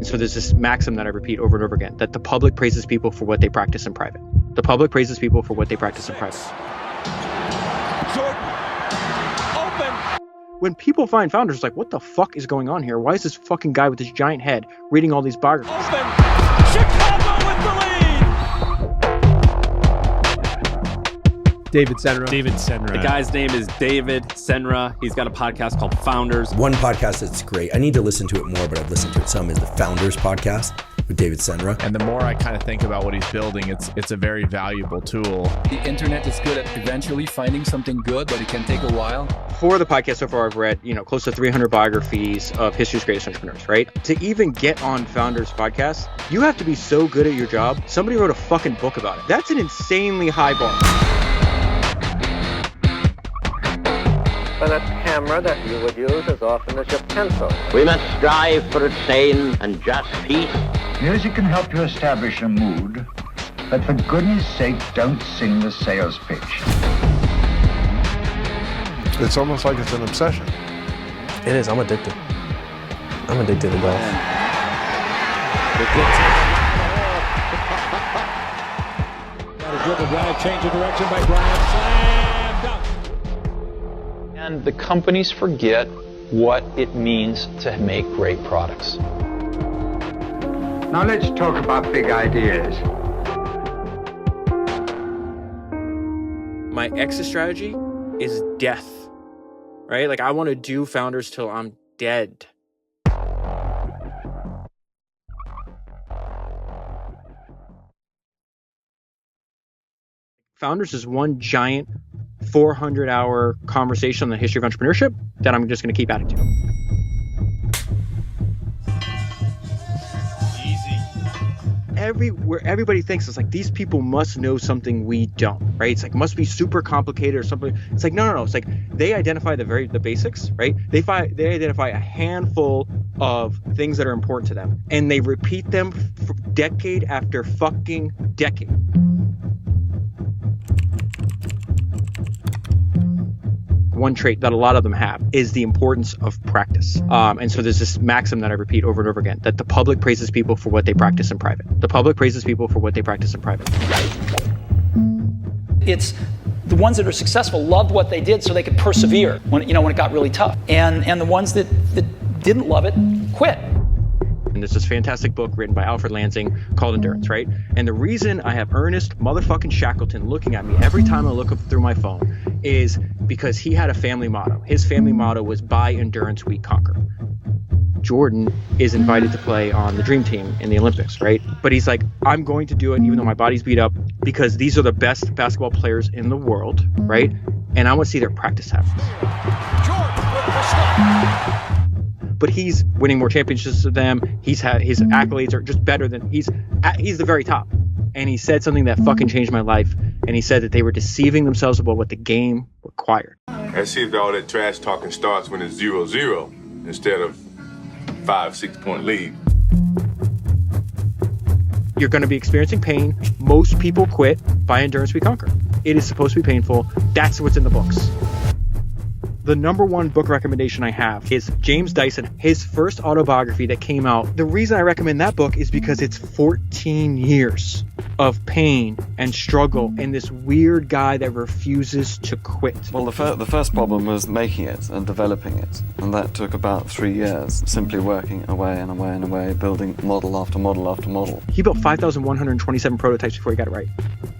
so there's this maxim that I repeat over and over again, that the public praises people for what they practice in private. The public praises people for what they practice in private. Jordan, open. When people find founders, it's like, what the fuck is going on here? Why is this fucking guy with this giant head reading all these biographies? Open. Chicago with the lead. David Senra. The guy's name is David Senra. He's got a podcast called Founders. One podcast that's great, I need to listen to it more, but I've listened to it some, is the Founders podcast with David Senra. And the more I kind of think about what he's building, it's a very valuable tool. The internet is good at eventually finding something good, but it can take a while. For the podcast so far, I've read, close to 300 biographies of history's greatest entrepreneurs, right? To even get on Founders podcast, you have to be so good at your job. Somebody wrote a fucking book about it. That's an insanely high bar. And a camera that you would use as often as your pencil. We must strive for a sane and just peace. Music can help you establish a mood, but for goodness sake, don't sing the sales pitch. It's almost like it's an obsession. It is. I'm addicted. I'm addicted to golf. Got a dribble drive, change of direction by Bryant. Slam dunk. And the companies forget what it means to make great products. Now let's talk about big ideas. My exit strategy is death, right? Like, I want to do Founders till I'm dead. Founders is one giant 400-hour conversation on the history of entrepreneurship that I'm just going to keep adding to. Where everybody thinks it's like, these people must know something we don't, right? It's like, must be super complicated or something. It's like, no. It's like, they identify the basics, right? They identify a handful of things that are important to them, and they repeat them for decade after fucking decade. One trait that a lot of them have is the importance of practice. And so there's this maxim that I repeat over and over again, that the public praises people for what they practice in private. The public praises people for what they practice in private. It's the ones that are successful loved what they did so they could persevere when it got really tough. And the ones that didn't love it quit. And there's this fantastic book written by Alfred Lansing called Endurance, right? And the reason I have Ernest motherfucking Shackleton looking at me every time I look up through my phone is because he had a family motto. His family motto was, by endurance we conquer. Jordan is invited to play on the dream team in the Olympics, right? But he's like, I'm going to do it even though my body's beat up, because these are the best basketball players in the world, right? And I want to see their practice habits. Jordan with the stop. But he's winning more championships than them. His accolades are just better than he's the very top. And he said something that fucking changed my life. And he said that they were deceiving themselves about what the game required. Let's see if all that trash talking starts when it's 0-0 instead of 5-6 point lead. You're going to be experiencing pain. Most people quit. By endurance we conquer. It is supposed to be painful. That's what's in the books. The number one book recommendation I have is James Dyson, his first autobiography that came out. The reason I recommend that book is because it's 14 years of pain and struggle and this weird guy that refuses to quit. Well, the first problem was making it and developing it. And that took about 3 years, simply working away and away and away, building model after model after model. He built 5,127 prototypes before he got it right.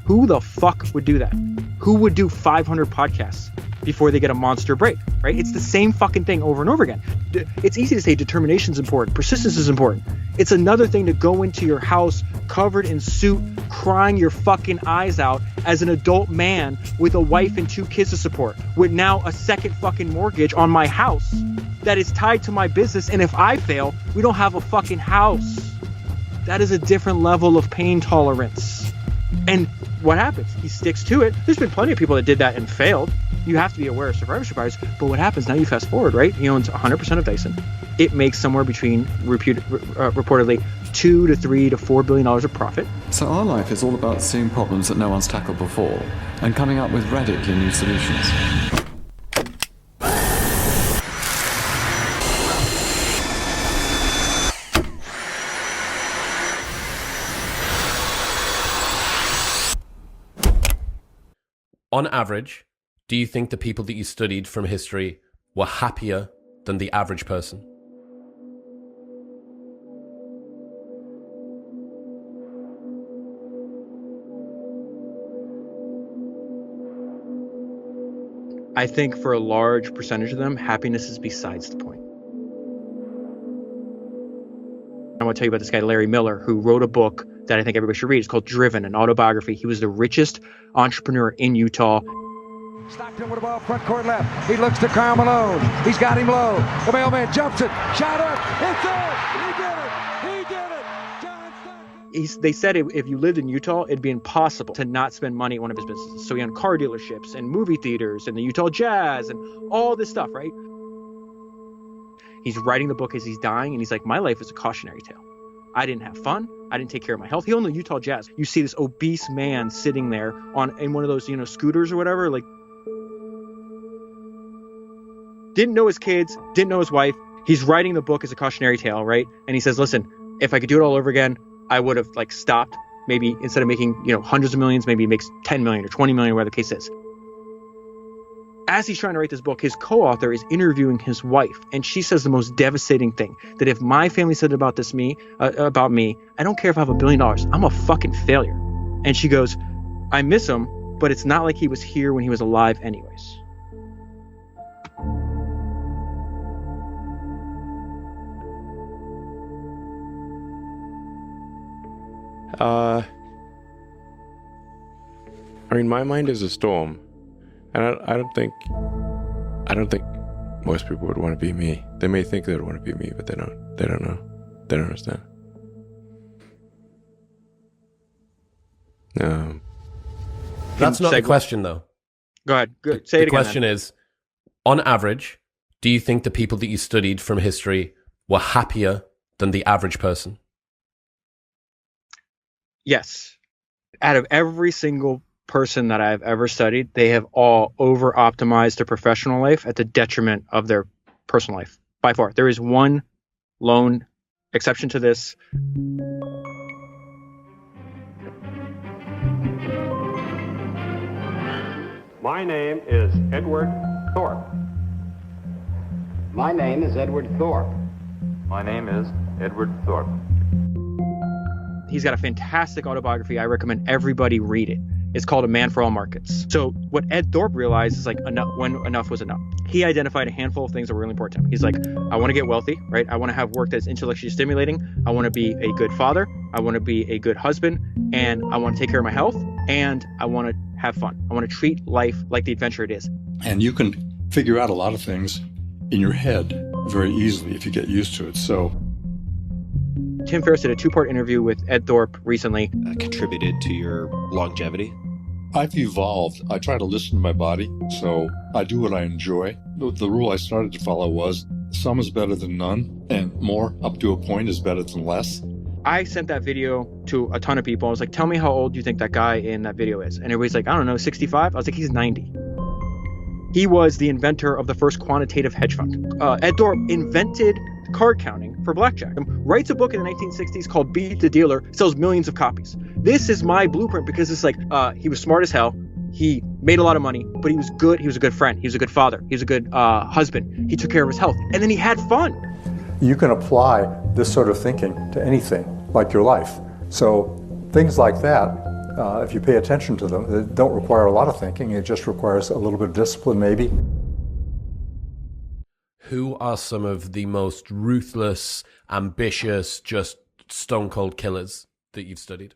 Who the fuck would do that? Who would do 500 podcasts before they get a monster break, right? It's the same fucking thing over and over again. It's easy to say determination is important, persistence is important. It's another thing to go into your house covered in soot, crying your fucking eyes out as an adult man with a wife and 2 kids to support, with now a second fucking mortgage on my house that is tied to my business, and if I fail, we don't have a fucking house. That is a different level of pain tolerance. And what happens? He sticks to it. There's been plenty of people that did that and failed. You have to be aware of survivorship bias. But what happens now? You fast forward, right? He owns 100% of Dyson. It makes somewhere between reportedly $2 to $3 to $4 billion of profit. So our life is all about seeing problems that no one's tackled before and coming up with radically new solutions. On average, do you think the people that you studied from history were happier than the average person? I think for a large percentage of them, happiness is besides the point. I want to tell you about this guy, Larry Miller, who wrote a book that I think everybody should read. It's called Driven, an autobiography. He was the richest entrepreneur in Utah. Stockton with the ball, front court left. He looks to Karl Malone. He's got him low. The mailman jumps it. Shot up. It's there. He did it. He did it. John Stockton. They said if you lived in Utah, it'd be impossible to not spend money at one of his businesses. So he owned car dealerships and movie theaters and the Utah Jazz and all this stuff, right? He's writing the book as he's dying, and he's like, my life is a cautionary tale. I didn't have fun. I didn't take care of my health. He owned the Utah Jazz. You see this obese man sitting there in one of those, scooters or whatever, like, didn't know his kids, didn't know his wife. He's writing the book as a cautionary tale, right? And he says, listen, if I could do it all over again, I would have stopped. Maybe instead of making, hundreds of millions, maybe he makes 10 million or 20 million, whatever the case is. As he's trying to write this book, his co-author is interviewing his wife, and she says the most devastating thing, that if my family said about me, I don't care if I have $1 billion, I'm a fucking failure. And she goes, I miss him, but it's not like he was here when he was alive anyways. My mind is a storm. And I don't think most people would want to be me. They may think they would want to be me, but they don't know. They don't understand. That's not the question, though. Go ahead. Say it again. The question is, on average, do you think the people that you studied from history were happier than the average person? Yes. Out of every single person that I've ever studied, they have all over-optimized their professional life at the detriment of their personal life. By far. There is one lone exception to this. My name is Edward Thorpe. My name is Edward Thorpe. My name is Edward Thorpe. He's got a fantastic autobiography. I recommend everybody read it. It's called A Man for All Markets. So what Ed Thorpe realized is when enough was enough. He identified a handful of things that were really important to him. He's like, I want to get wealthy, right? I want to have work that's intellectually stimulating. I want to be a good father. I want to be a good husband. And I want to take care of my health. And I want to have fun. I want to treat life like the adventure it is. And you can figure out a lot of things in your head very easily if you get used to it. So Tim Ferriss did a 2-part interview with Ed Thorpe recently. Contributed to your longevity? I've evolved. I try to listen to my body, so I do what I enjoy. The rule I started to follow was some is better than none, and more up to a point is better than less. I sent that video to a ton of people. I was like, tell me how old you think that guy in that video is. And everybody's like, I don't know, 65? I was like, he's 90. He was the inventor of the first quantitative hedge fund. Ed Thorpe invented card counting for blackjack. Writes a book in the 1960s called Beat the Dealer, sells millions of copies. This is my blueprint because it's he was smart as hell. He made a lot of money, but he was good. He was a good friend. He was a good father. He was a good husband. He took care of his health. And then he had fun. You can apply this sort of thinking to anything, like your life. So things like that, if you pay attention to them, they don't require a lot of thinking. It just requires a little bit of discipline, maybe. Who are some of the most ruthless, ambitious, just stone-cold killers that you've studied?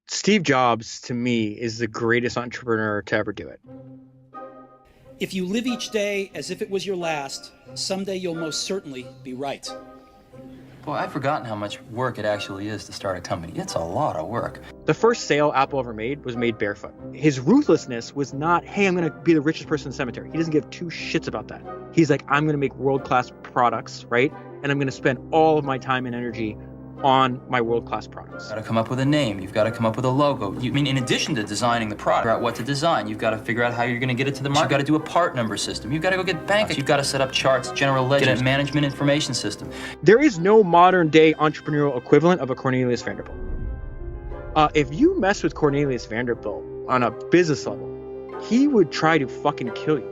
Steve Jobs, to me, is the greatest entrepreneur to ever do it. If you live each day as if it was your last, someday you'll most certainly be right. Boy, I'd forgotten how much work it actually is to start a company. It's a lot of work. The first sale Apple ever made was made barefoot. His ruthlessness was not, hey, I'm going to be the richest person in the cemetery. He doesn't give two shits about that. He's like, I'm going to make world-class products, right? And I'm going to spend all of my time and energy on my world-class products. You've got to come up with a name. You've got to come up with a logo. In addition to designing the product, figure out what to design. You've got to figure out how you're going to get it to the market. You've got to do a part number system. You've got to go get banks. You've got to set up charts, general ledger, get a management information system. There is no modern-day entrepreneurial equivalent of a Cornelius Vanderbilt. If you mess with Cornelius Vanderbilt on a business level, he would try to fucking kill you.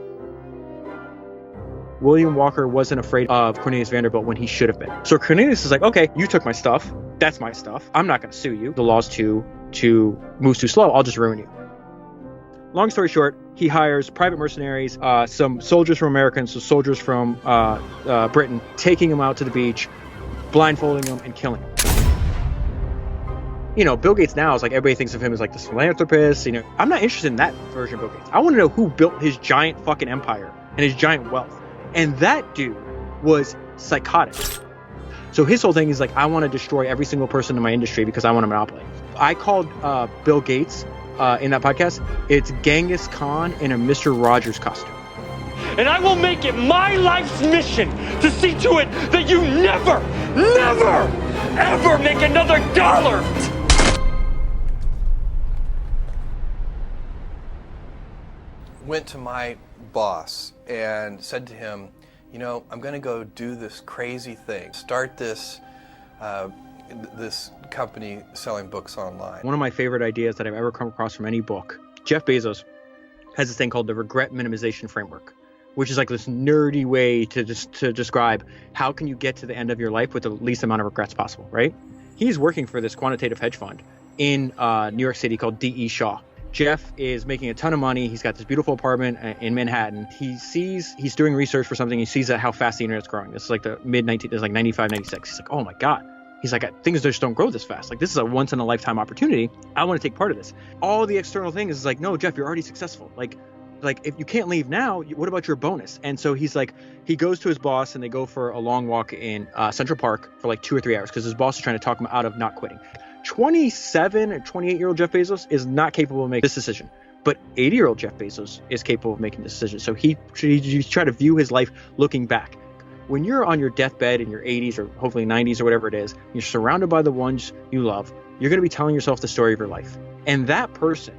William Walker wasn't afraid of Cornelius Vanderbilt when he should have been. So Cornelius is like, okay, you took my stuff. That's my stuff. I'm not going to sue you. The law's too moves too slow. I'll just ruin you. Long story short, he hires private mercenaries, some soldiers from America, some soldiers from Britain, taking him out to the beach, blindfolding him and killing him. You know, Bill Gates now is like, everybody thinks of him as like this philanthropist. You know, I'm not interested in that version of Bill Gates. I want to know who built his giant fucking empire and his giant wealth. And that dude was psychotic. So his whole thing is like, I want to destroy every single person in my industry because I want a monopoly. I called Bill Gates in that podcast, it's Genghis Khan in a Mr. Rogers costume. And I will make it my life's mission to see to it that you never, ever make another dollar. Went to my boss and said to him, you know, I'm going to go do this crazy thing, start this company selling books online. One of my favorite ideas that I've ever come across from any book, Jeff Bezos has this thing called the regret minimization framework, which is like this nerdy way to describe how can you get to the end of your life with the least amount of regrets possible, right? He's working for this quantitative hedge fund in New York City called D.E. Shaw. Jeff is making a ton of money. He's got this beautiful apartment in Manhattan. He's doing research for something. He sees how fast the internet's growing. This is like the it's like 95, 96. He's like, oh my God. He's like, things just don't grow this fast. Like, this is a once in a lifetime opportunity. I want to take part of this. All the external things is like, no, Jeff, you're already successful. Like if you can't leave now, what about your bonus? And so he's like, he goes to his boss and they go for a long walk in Central Park for like 2 or 3 hours because his boss is trying to talk him out of not quitting. 27 or 28-year-old Jeff Bezos is not capable of making this decision, but 80-year-old Jeff Bezos is capable of making this decision. So he try to view his life looking back. When you're on your deathbed in your 80s or hopefully 90s or whatever it is, you're surrounded by the ones you love, you're going to be telling yourself the story of your life. And that person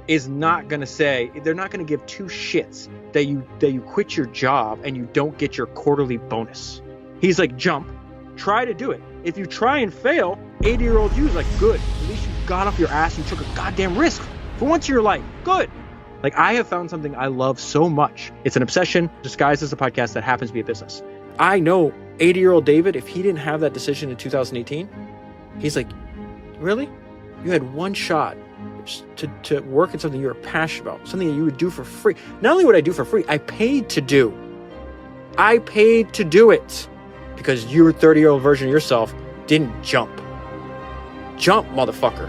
is not going to say, they're not going to give two shits that you quit your job and you don't get your quarterly bonus. He's like, jump, try to do it. If you try and fail, 80-year-old you is like, good. At least you got off your ass and you took a goddamn risk for once in your life. Good. Like, I have found something I love so much. It's an obsession disguised as a podcast that happens to be a business. I know 80-year-old David, if he didn't have that decision in 2018, he's like, really? You had one shot to work in something you were passionate about, something that you would do for free. Not only would I do for free, I paid to do. I paid to do it because your 30-year-old version of yourself didn't jump. Jump, motherfucker.